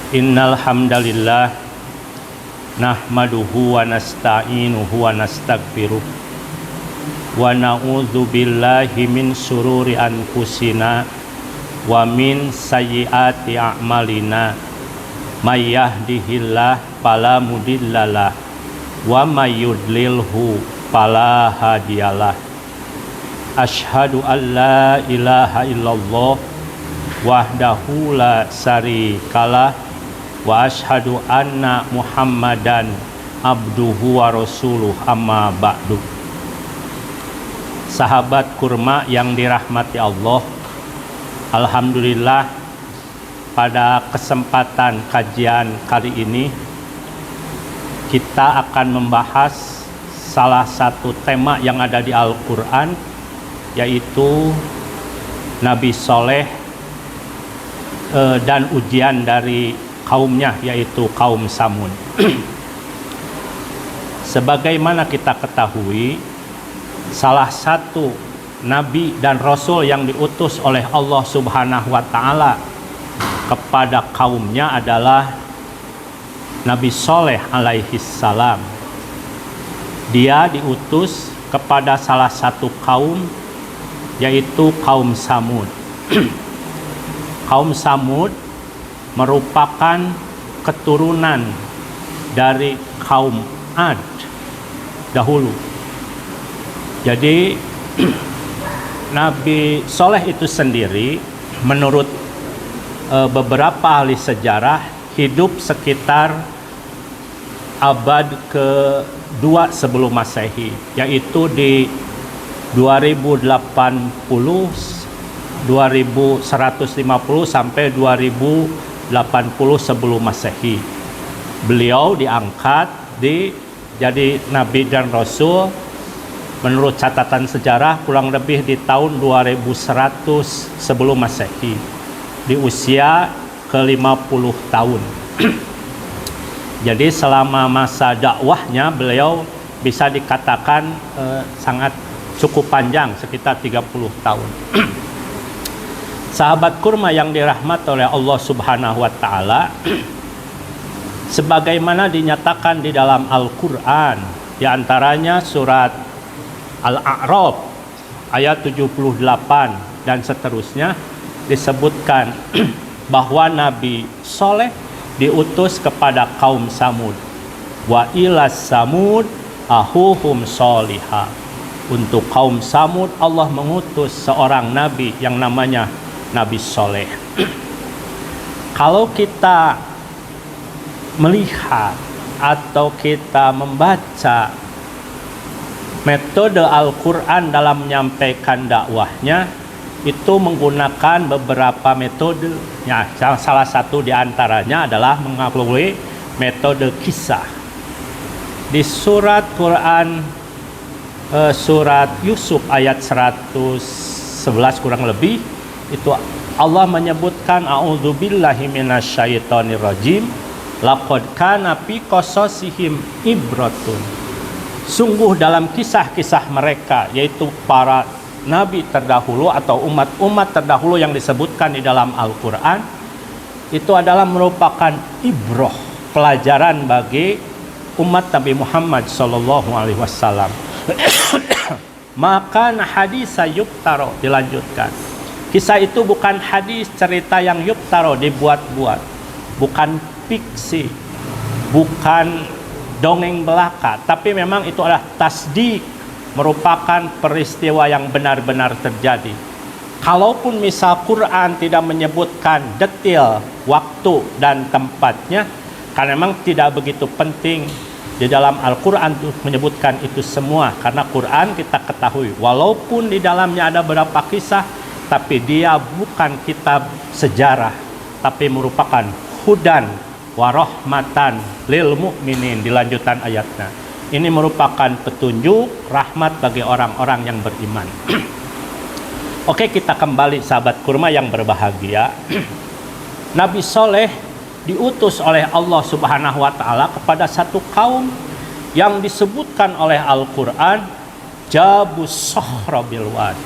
Innal hamdalillah nahmaduhu wa nasta'inuhu wa nastaghfiruh wa na'udzu billahi min syururi anfusina wa min sayyiati a'malina may yahdihillah fala mudhillalah wa may yudlilhu fala hadiyalah. Asyhadu an la ilaha illallah wahdahu la syarikalah wa asyhadu anna Muhammadan abduhu wa rasuluh, amma ba'du. Sahabat kurma yang dirahmati Allah, alhamdulillah pada kesempatan kajian kali ini kita akan membahas salah satu tema yang ada di Al-Quran, yaitu Nabi Soleh dan ujian dari kaumnya, yaitu kaum Samud. Sebagaimana kita ketahui, salah satu nabi dan rasul yang diutus oleh Allah Subhanahu wa taala kepada kaumnya adalah Nabi Soleh alaihi salam. Dia diutus kepada salah satu kaum, yaitu kaum Samud. Kaum Samud merupakan keturunan dari kaum Ad dahulu. Jadi Nabi Soleh itu sendiri menurut beberapa ahli sejarah hidup sekitar abad ke-2 sebelum Masehi, yaitu di 2150 sampai 2080 sebelum Masehi. Beliau diangkat jadi nabi dan rasul menurut catatan sejarah kurang lebih di tahun 2100 sebelum Masehi, di usia ke-50 tahun. Jadi selama masa dakwahnya beliau bisa dikatakan sangat cukup panjang, sekitar 30 tahun. Sahabat kurma yang dirahmati oleh Allah Subhanahu wa taala, sebagaimana dinyatakan di dalam Al-Qur'an, di antaranya surat Al-A'raf ayat 78 dan seterusnya, disebutkan bahwa Nabi Soleh diutus kepada kaum Samud. Wa ilas Samud ahuhum solihah. Untuk kaum Samud Allah mengutus seorang nabi yang namanya Nabi Soleh. Kalau kita melihat atau kita membaca metode Al-Quran dalam menyampaikan dakwahnya, itu menggunakan beberapa metode. Ya, salah satu diantaranya adalah mengaplui metode kisah. Di surat Quran surat Yusuf ayat 111 kurang lebih, itu Allah menyebutkan a'udzubillahi minasyaitonirrajim, laqad kana fi qasasihim ibratun. Sungguh dalam kisah-kisah mereka, yaitu para nabi terdahulu atau umat-umat terdahulu yang disebutkan di dalam Al-Quran, itu adalah merupakan ibrah, pelajaran bagi umat Nabi Muhammad SAW. Maka hadis yuktaro, dilanjutkan. Kisah itu bukan hadis, cerita yang yuktaro, dibuat-buat, bukan fiksi, bukan dongeng belaka, tapi memang itu adalah tasdik, merupakan peristiwa yang benar-benar terjadi. Kalaupun misal Quran tidak menyebutkan detail waktu dan tempatnya, karena memang tidak begitu penting di dalam Al-Quran menyebutkan itu semua, karena Quran kita ketahui walaupun di dalamnya ada beberapa kisah, tapi dia bukan kitab sejarah, tapi merupakan hudan warahmatan lil mu'minin di lanjutan ayatnya. Ini merupakan petunjuk rahmat bagi orang-orang yang beriman. Oke, kita kembali sahabat kurma yang berbahagia. Nabi Soleh diutus oleh Allah Subhanahu wa taala kepada satu kaum yang disebutkan oleh Al-Quran Jabus Sohra bil Wad.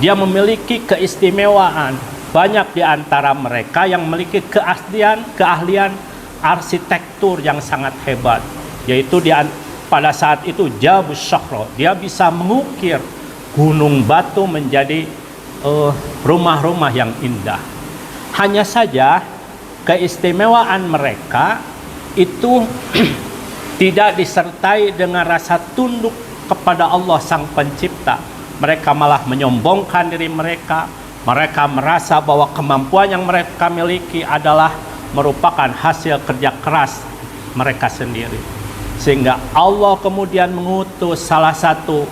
Dia memiliki keistimewaan banyak di antara mereka yang memiliki keahlian arsitektur yang sangat hebat, yaitu pada saat itu Jabus Syahra, dia bisa mengukir gunung batu menjadi rumah-rumah yang indah. Hanya saja keistimewaan mereka itu tidak disertai dengan rasa tunduk kepada Allah Sang Pencipta. Mereka malah menyombongkan diri mereka. Mereka merasa bahwa kemampuan yang mereka miliki adalah merupakan hasil kerja keras mereka sendiri. Sehingga Allah kemudian mengutus salah satu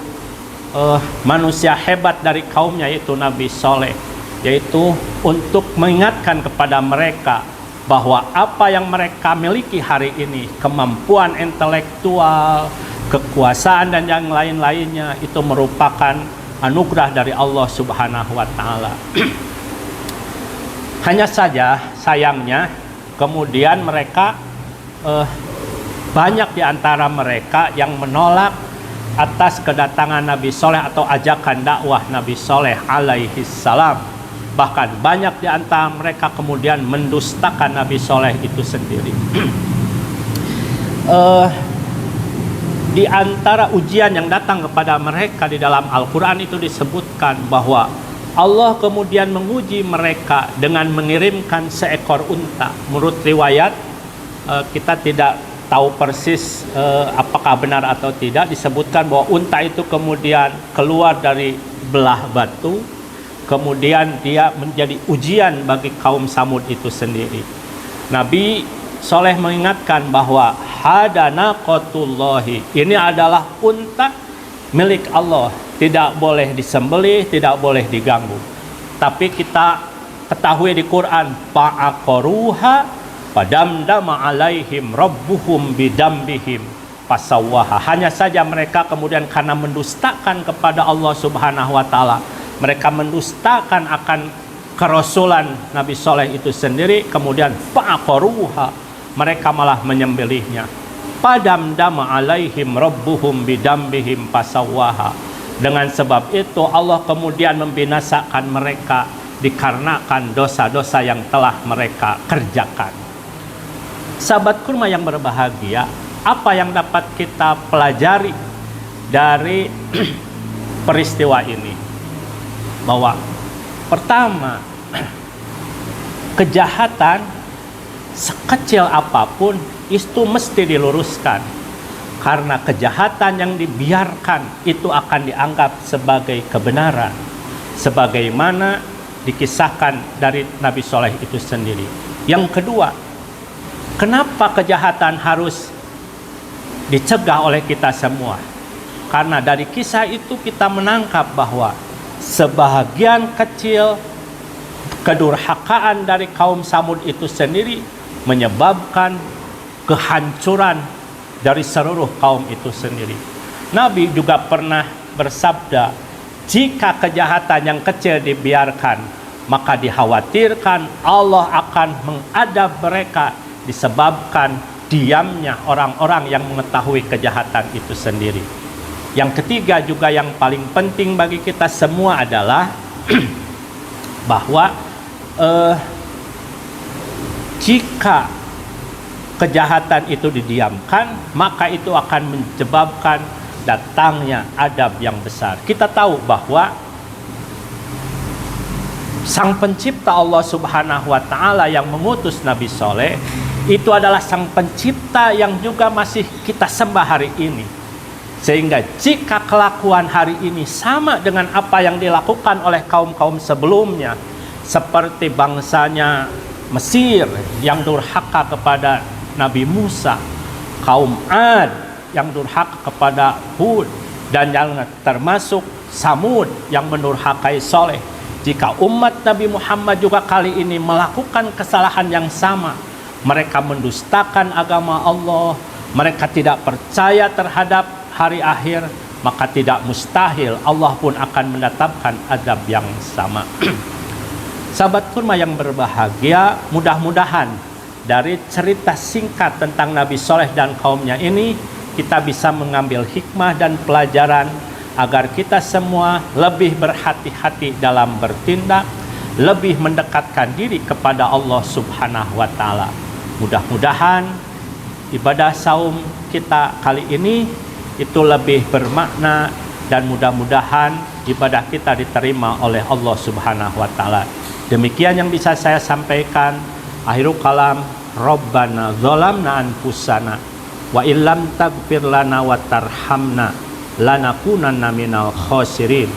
manusia hebat dari kaumnya, yaitu Nabi Soleh, yaitu untuk mengingatkan kepada mereka bahwa apa yang mereka miliki hari ini, kemampuan intelektual, kekuasaan dan yang lain-lainnya, itu merupakan anugerah dari Allah Subhanahu wa Ta'ala. Hanya saja sayangnya kemudian mereka banyak di antara mereka yang menolak atas kedatangan Nabi Soleh atau ajakan dakwah Nabi Soleh alaihi salam. Bahkan banyak di antara mereka kemudian mendustakan Nabi Soleh itu sendiri. Di antara ujian yang datang kepada mereka di dalam Al-Quran itu disebutkan bahwa Allah kemudian menguji mereka dengan mengirimkan seekor unta. Menurut riwayat, kita tidak tahu persis apakah benar atau tidak, disebutkan bahwa unta itu kemudian keluar dari belah batu, kemudian dia menjadi ujian bagi kaum Samud itu sendiri. Nabi Soleh mengingatkan bahwa hadana qatullahi, ini adalah unta milik Allah, tidak boleh disembelih, tidak boleh diganggu. Tapi kita ketahui di Quran, fa'aqaruha padamdama alaihim rabbuhum bidambihim fasawwaha. Hanya saja mereka kemudian karena mendustakan kepada Allah Subhanahu wa Ta'ala, mereka mendustakan akan kerasulan Nabi Soleh itu sendiri, kemudian fa'aqaruha, mereka malah menyembelihnya. Padamdama alaihim rabbuhum bidambihim fasawwaha. Dengan sebab itu Allah kemudian membinasakan mereka dikarenakan dosa-dosa yang telah mereka kerjakan. Sahabat kurma yang berbahagia, apa yang dapat kita pelajari dari peristiwa ini? Bahwa pertama, kejahatan sekecil apapun itu mesti diluruskan, karena kejahatan yang dibiarkan itu akan dianggap sebagai kebenaran, sebagaimana dikisahkan dari Nabi Soleh itu sendiri. Yang kedua, kenapa kejahatan harus dicegah oleh kita semua? Karena dari kisah itu kita menangkap bahwa sebahagian kecil kedurhakaan dari kaum Samud itu sendiri menyebabkan kehancuran dari seluruh kaum itu sendiri. Nabi juga pernah bersabda, jika kejahatan yang kecil dibiarkan, maka dikhawatirkan Allah akan mengadab mereka disebabkan diamnya orang-orang yang mengetahui kejahatan itu sendiri. Yang ketiga juga yang paling penting bagi kita semua adalah bahwa jika kejahatan itu didiamkan, maka itu akan menyebabkan datangnya adab yang besar. Kita tahu bahwa Sang Pencipta Allah Subhanahu wa Ta'ala yang mengutus Nabi Soleh itu adalah Sang Pencipta yang juga masih kita sembah hari ini. Sehingga jika kelakuan hari ini sama dengan apa yang dilakukan oleh kaum-kaum sebelumnya, seperti bangsanya Mesir yang durhaka kepada Nabi Musa, kaum Ad yang durhaka kepada Hud, dan yang termasuk Samud yang mendurhakai Soleh. Jika umat Nabi Muhammad juga kali ini melakukan kesalahan yang sama, mereka mendustakan agama Allah, mereka tidak percaya terhadap hari akhir, maka tidak mustahil Allah pun akan mendatangkan azab yang sama. Sahabat kurma yang berbahagia, mudah-mudahan dari cerita singkat tentang Nabi Soleh dan kaumnya ini, kita bisa mengambil hikmah dan pelajaran agar kita semua lebih berhati-hati dalam bertindak, lebih mendekatkan diri kepada Allah Subhanahu wa taala. Mudah-mudahan ibadah saum kita kali ini itu lebih bermakna, dan mudah-mudahan ibadah kita diterima oleh Allah Subhanahu wa taala. Demikian yang bisa saya sampaikan. Akhirul kalam, Rabbana zalamna anfusana wa illam taghfir lana wa tarhamna lanakunanna minal khasirin.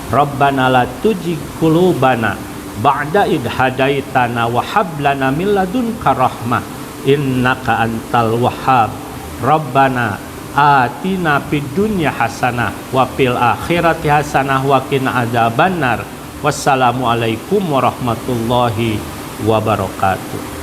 Rabbana la tuzigh qulubana ba'da id hadaitana wa hab lana min ladunka rahmah innaka antal wahhab. Rabbana atina fid dunya hasanah wa fil akhirati hasanah wa qina adzabannar. Wassalamualaikum warahmatullahi wabarakatuh.